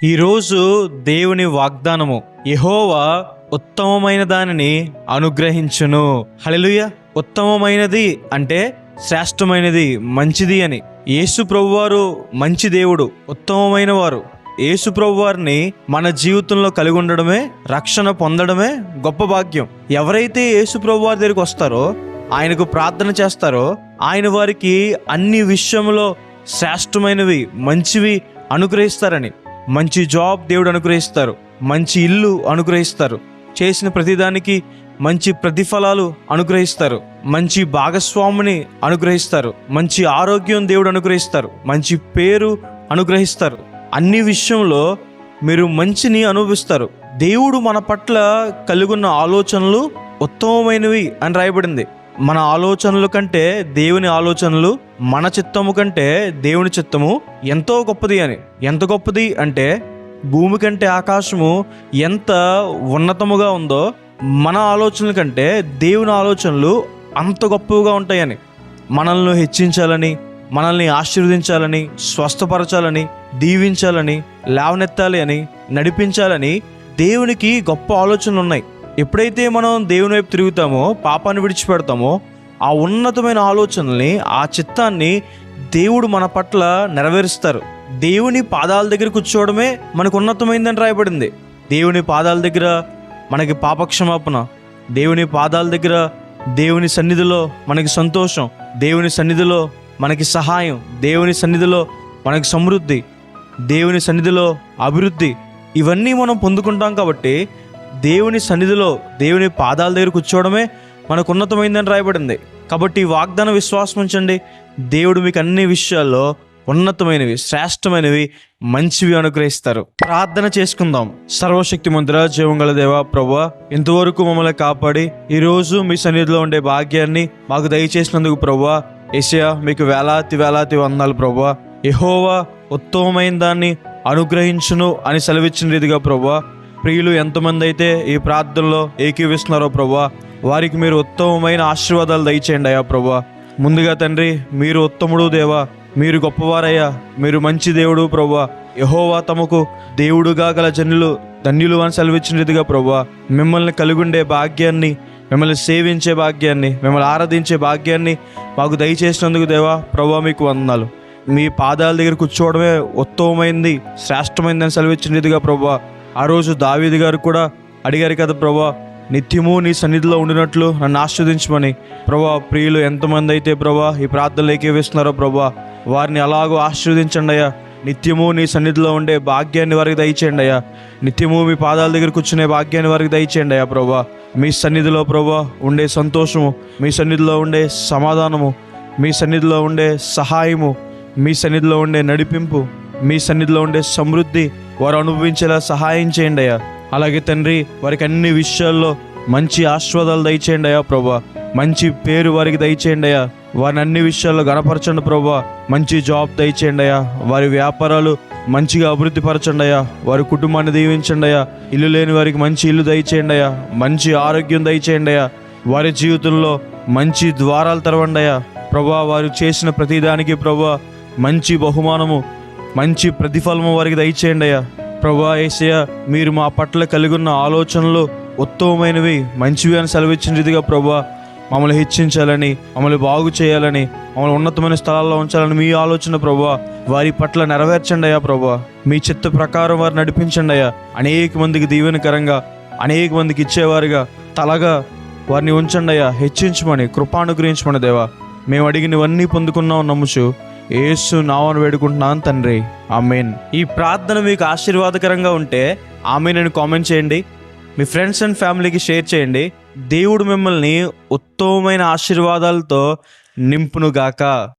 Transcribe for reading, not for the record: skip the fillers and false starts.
ఈరోజు దేవుని వాగ్దానము, యెహోవా ఉత్తమమైన దానిని అనుగ్రహించును. హల్లెలూయా. ఉత్తమమైనది అంటే శ్రేష్టమైనది, మంచిది అని. యేసు ప్రభువారు మంచి దేవుడు, ఉత్తమమైన వారు. యేసు ప్రభువారిని మన జీవితంలో కలిగి ఉండడమే, రక్షణ పొందడమే గొప్ప భాగ్యం. ఎవరైతే యేసు ప్రభువారి దగ్గరికి వస్తారో, ఆయనకు ప్రార్థన చేస్తారో, ఆయన వారికి అన్ని విషయంలో శ్రేష్టమైనవి, మంచివి అనుగ్రహిస్తారని. మంచి జాబ్ దేవుడు అనుగ్రహిస్తారు, మంచి ఇల్లు అనుగ్రహిస్తారు, చేసిన ప్రతిదానికి మంచి ప్రతిఫలాలు అనుగ్రహిస్తారు, మంచి భాగస్వామిని అనుగ్రహిస్తారు, మంచి ఆరోగ్యం దేవుడు అనుగ్రహిస్తారు, మంచి పేరు అనుగ్రహిస్తారు. అన్ని విషయంలో మీరు మంచిని అనుభవిస్తారు. దేవుడు మన పట్ల కలిగున్న ఆలోచనలు ఉత్తమమైనవి అని రాయబడింది. మన ఆలోచనల కంటే దేవుని ఆలోచనలు, మన చిత్తము కంటే దేవుని చిత్తము ఎంతో గొప్పది అని. ఎంత గొప్పది అంటే, భూమి కంటే ఆకాశము ఎంత ఉన్నతముగా ఉందో, మన ఆలోచనల కంటే దేవుని ఆలోచనలు అంత గొప్పగా ఉంటాయని. మనల్ని హెచ్చించాలని, మనల్ని ఆశీర్వదించాలని, స్వస్థపరచాలని, దీవించాలని, లేవనెత్తాలి అని, నడిపించాలని దేవునికి గొప్ప ఆలోచనలు ఉన్నాయి. ఎప్పుడైతే మనం దేవుని వైపు తిరుగుతామో, పాపాన్ని విడిచిపెడతామో, ఆ ఉన్నతమైన ఆలోచనల్ని, ఆ చిత్తాన్ని దేవుడు మన పట్ల నెరవేరుస్తారు. దేవుని పాదాల దగ్గర కూర్చోవడమే మనకు ఉన్నతమైందని రాయబడింది. దేవుని పాదాల దగ్గర మనకి పాపక్షమాపణ, దేవుని పాదాల దగ్గర దేవుని సన్నిధిలో మనకి సంతోషం, దేవుని సన్నిధిలో మనకి సహాయం, దేవుని సన్నిధిలో మనకి సమృద్ధి, దేవుని సన్నిధిలో అభివృద్ధి, ఇవన్నీ మనం పొందుకుంటాం. కాబట్టి దేవుని సన్నిధిలో, దేవుని పాదాల దగ్గర కూర్చోవడమే మనకు ఉన్నతమైందని రాయబడింది. కాబట్టి ఈ వాగ్దాన విశ్వాసం ఉంచండి. దేవుడు మీకు అన్ని విషయాల్లో ఉన్నతమైనవి, శ్రేష్టమైనవి, మంచివి అనుగ్రహిస్తారు. ప్రార్థన చేసుకుందాం. సర్వశక్తిమంతుడా, జీవంగల దేవా, ప్రభువా, ఇంతవరకు మమ్మల్ని కాపాడి ఈరోజు మీ సన్నిధిలో ఉండే భాగ్యాన్ని మాకు దయచేసినందుకు ప్రభువా, యేసయ్యా మీకు వేలాది వేలాది వందనాలు ప్రభువా. యెహోవా ఉత్తమమైన దాన్ని అనుగ్రహించును అని సెలవిచ్చిన రీతిగా ప్రభువా, ప్రియులు ఎంతమంది అయితే ఈ ప్రార్థనలో ఏకీవిస్తున్నారో ప్రభువా, వారికి మీరు ఉత్తమమైన ఆశీర్వాదాలు దయచేయండి అయ్యా ప్రభువా. ముందుగా తండ్రి, మీరు ఉత్తముడు దేవా, మీరు గొప్పవారయ్యా, మీరు మంచి దేవుడు ప్రభువా. యెహోవా తమకు దేవుడుగా గల జనులు ధన్యులు అని సెలవిచ్చిన రీతిగా ప్రభువా, మిమ్మల్ని కలిగుండే భాగ్యాన్ని, మిమ్మల్ని సేవించే భాగ్యాన్ని, మిమ్మల్ని ఆరాధించే భాగ్యాన్ని మాకు దయచేసినందుకు దేవా ప్రభువా మీకు వందనాలు. మీ పాదాల దగ్గర కూర్చోవడమే ఉత్తమమైంది, శ్రేష్టమైందని సెలవిచ్చిన రీతిగా ప్రభువా, ఆ రోజు దావీదు గారు కూడా అడిగారు కదా ప్రభా, నిత్యము నీ సన్నిధిలో ఉండినట్లు నన్ను ఆస్వాదించమని. ప్రభా, ప్రియులు ఎంతమంది అయితే ప్రభా ఈ ప్రార్థనలు ఏకీవిస్తున్నారో ప్రభా, వారిని అలాగో ఆశీర్వదించండి అయ్యా. నిత్యము నీ సన్నిధిలో ఉండే భాగ్యాన్ని వారికి దయచేయండి అయ్యా. నిత్యము మీ పాదాల దగ్గర కూర్చునే భాగ్యాన్ని వారికి దయచేయండి అయ్యా ప్రభా. మీ సన్నిధిలో ప్రభా ఉండే సంతోషము, మీ సన్నిధిలో ఉండే సమాధానము, మీ సన్నిధిలో ఉండే సహాయము, మీ సన్నిధిలో ఉండే నడిపింపు, మీ సన్నిధిలో ఉండే సమృద్ధి వారు అనుభవించేలా సహాయం చేయండి అయ్యా. అలాగే తండ్రి, వారికి అన్ని విషయాల్లో మంచి ఆశీర్వాదాలు దయచేయండి అయ్యా ప్రభా. మంచి పేరు వారికి దయచేయండి అయ్యా. వారిని అన్ని విషయాల్లో గణపరచండి ప్రభా. మంచి జాబ్ దయచేయండి అయ్యా. వారి వ్యాపారాలు మంచిగా అభివృద్ధి పరచండి అయ్యా. వారి కుటుంబాన్ని దీవించండి అయ్యా. ఇల్లు లేని వారికి మంచి ఇల్లు దయచేయండి అయ్యా. మంచి ఆరోగ్యం దయచేయండి అయ్యా. వారి జీవితంలో మంచి ద్వారాలు తెరవండి అయ్యా ప్రభా. వారు చేసిన ప్రతిదానికి ప్రభా మంచి బహుమానము, మంచి ప్రతిఫలము వారికి దయచేయండి అయ్యా ప్రభా. యేసయ్యా, మీరు మా పట్ల కలిగి ఉన్న ఆలోచనలు ఉత్తమమైనవి, మంచివి అని సెలవిచ్చిన రీతిగా ప్రభా, మమ్మల్ని హెచ్చించాలని, మమ్మల్ని బాగు చేయాలని, మమ్మల్ని ఉన్నతమైన స్థలాల్లో ఉంచాలని మీ ఆలోచన ప్రభా వారి పట్ల నెరవేర్చండి అయ్యా ప్రభా. మీ చిత్త ప్రకారం వారు నడిపించండి అయ్యా. అనేక మందికి దీవెనకరంగా, అనేక మందికి ఇచ్చేవారుగా, తలగా వారిని ఉంచండి అయ్యా. హెచ్చించమని, కృపానుగ్రహించమని దేవా. మేము అడిగినవన్నీ పొందుకున్నాం నమ్ముచు యేసు నామమున వేడుకుంటున్నాను తండ్రి, ఆమేన్. ఈ ప్రార్థన మీకు ఆశీర్వాదకరంగా ఉంటే ఆమేన్ అని కామెంట్ చేయండి. మీ ఫ్రెండ్స్ అండ్ ఫ్యామిలీకి షేర్ చేయండి. దేవుడు మిమ్మల్ని ఉత్తమమైన ఆశీర్వాదాలతో నింపునుగాక.